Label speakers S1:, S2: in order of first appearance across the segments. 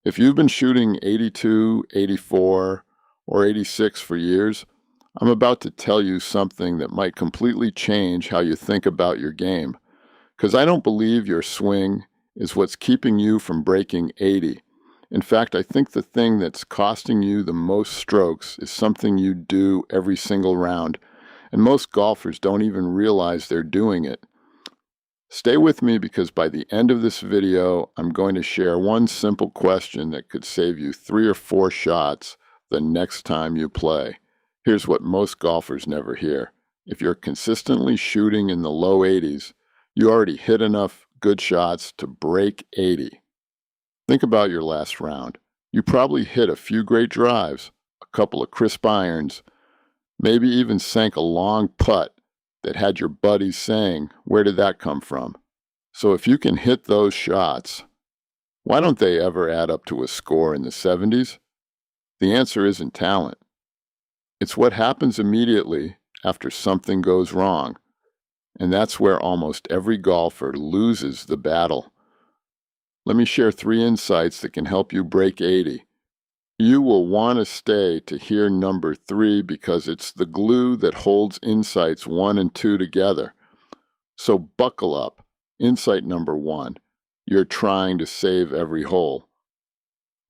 S1: If you've been shooting 82, 84, or 86 for years, I'm about to tell you something that might completely change how you think about your game. Because I don't believe your swing is what's keeping you from breaking 80. In fact, I think the thing that's costing you the most strokes is something you do every single round, and most golfers don't even realize they're doing it. Stay with me because by the end of this video, I'm going to share one simple question that could save you 3 or 4 shots the next time you play. Here's what most golfers never hear. If you're consistently shooting in the low 80s, you already hit enough good shots to break 80. Think about your last round. You probably hit a few great drives, a couple of crisp irons, maybe even sank a long putt that had your buddies saying, "Where did that come from?" So if you can hit those shots, why don't they ever add up to a score in the 70s? The answer isn't talent. It's what happens immediately after something goes wrong. And that's where almost every golfer loses the battle. Let me share 3 insights that can help you break 80. You will want to stay to hear number 3 because it's the glue that holds insights 1 and 2 together. So buckle up. Insight number 1. You're trying to save every hole.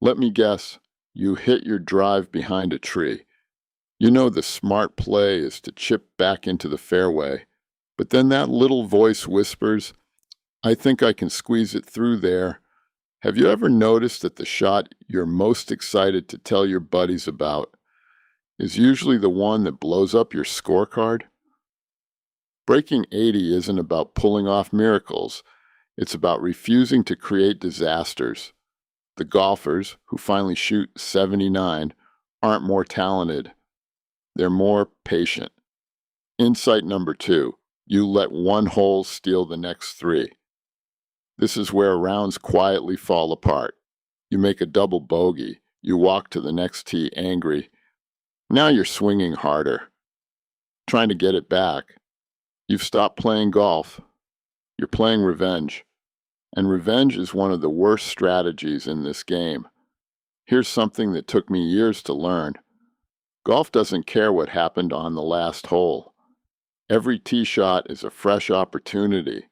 S1: Let me guess, you hit your drive behind a tree. You know the smart play is to chip back into the fairway, but then that little voice whispers, "I think I can squeeze it through there." Have you ever noticed that the shot you're most excited to tell your buddies about is usually the one that blows up your scorecard? Breaking 80 isn't about pulling off miracles. It's about refusing to create disasters. The golfers who finally shoot 79 aren't more talented. They're more patient. Insight number 2. You let one hole steal the next 3. This is where rounds quietly fall apart. You make a double bogey. You walk to the next tee angry. Now you're swinging harder, trying to get it back. You've stopped playing golf. You're playing revenge. And revenge is one of the worst strategies in this game. Here's something that took me years to learn. Golf doesn't care what happened on the last hole. Every tee shot is a fresh opportunity.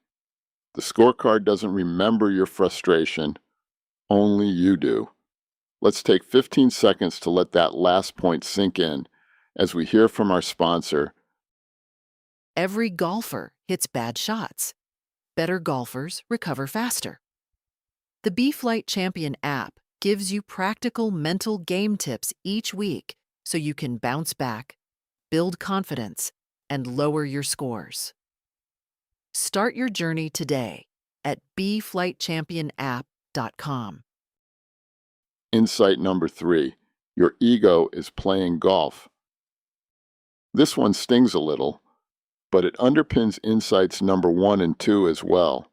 S1: The scorecard doesn't remember your frustration, only you do. Let's take 15 seconds to let that last point sink in as we hear from our sponsor.
S2: Every golfer hits bad shots. Better golfers recover faster. The B-Flight Champion app gives you practical mental game tips each week so you can bounce back, build confidence, and lower your scores. Start your journey today at bflightchampionapp.com.
S1: Insight number 3. Your ego is playing golf. This one stings a little, but it underpins insights number 1 and 2 as well.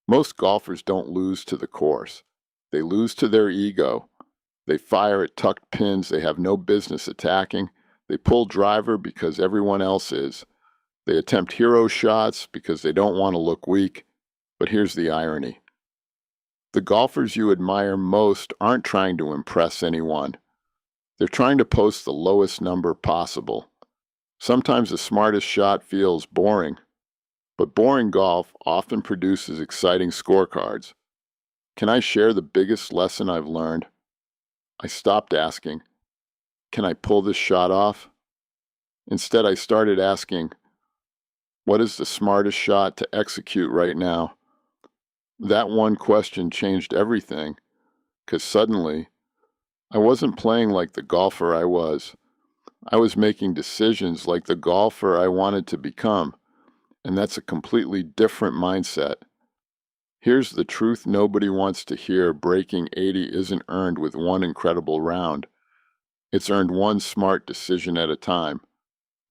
S1: Most golfers don't lose to the course. They lose to their ego. They fire at tucked pins they have no business attacking. They pull driver because everyone else is. They attempt hero shots because they don't want to look weak. But here's the irony. The golfers you admire most aren't trying to impress anyone. They're trying to post the lowest number possible. Sometimes the smartest shot feels boring, but boring golf often produces exciting scorecards. Can I share the biggest lesson I've learned? I stopped asking, "Can I pull this shot off?" Instead, I started asking, "What is the smartest shot to execute right now?" That one question changed everything, because suddenly, I wasn't playing like the golfer I was. I was making decisions like the golfer I wanted to become, and that's a completely different mindset. Here's the truth nobody wants to hear. Breaking 80 isn't earned with one incredible round. It's earned one smart decision at a time.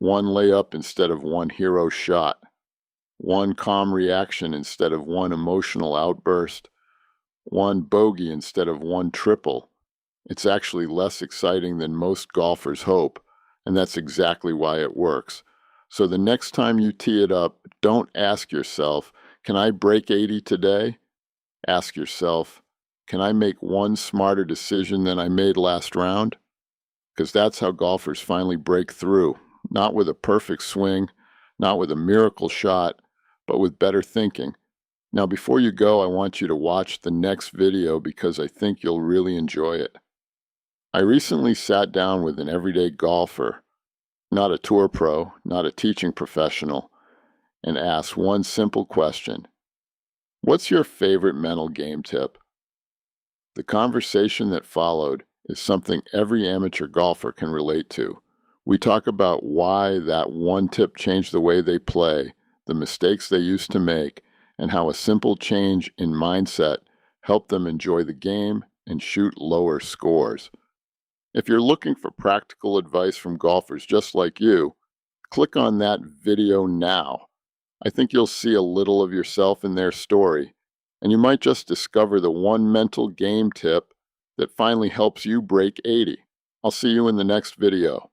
S1: One layup instead of one hero shot. One calm reaction instead of one emotional outburst. One bogey instead of one triple. It's actually less exciting than most golfers hope, and that's exactly why it works. So the next time you tee it up, don't ask yourself, "Can I break 80 today?" Ask yourself, can I make one smarter decision than I made last round? Because that's how golfers finally break through, not with a perfect swing, not with a miracle shot, but with better thinking. Now, before you go, I want you to watch the next video because I think you'll really enjoy it. I recently sat down with an everyday golfer, not a tour pro, not a teaching professional, and asked one simple question. What's your favorite mental game tip? The conversation that followed is something every amateur golfer can relate to. We talk about why that one tip changed the way they play, the mistakes they used to make, and how a simple change in mindset helped them enjoy the game and shoot lower scores. If you're looking for practical advice from golfers just like you, click on that video now. I think you'll see a little of yourself in their story, and you might just discover the one mental game tip that finally helps you break 80. I'll see you in the next video.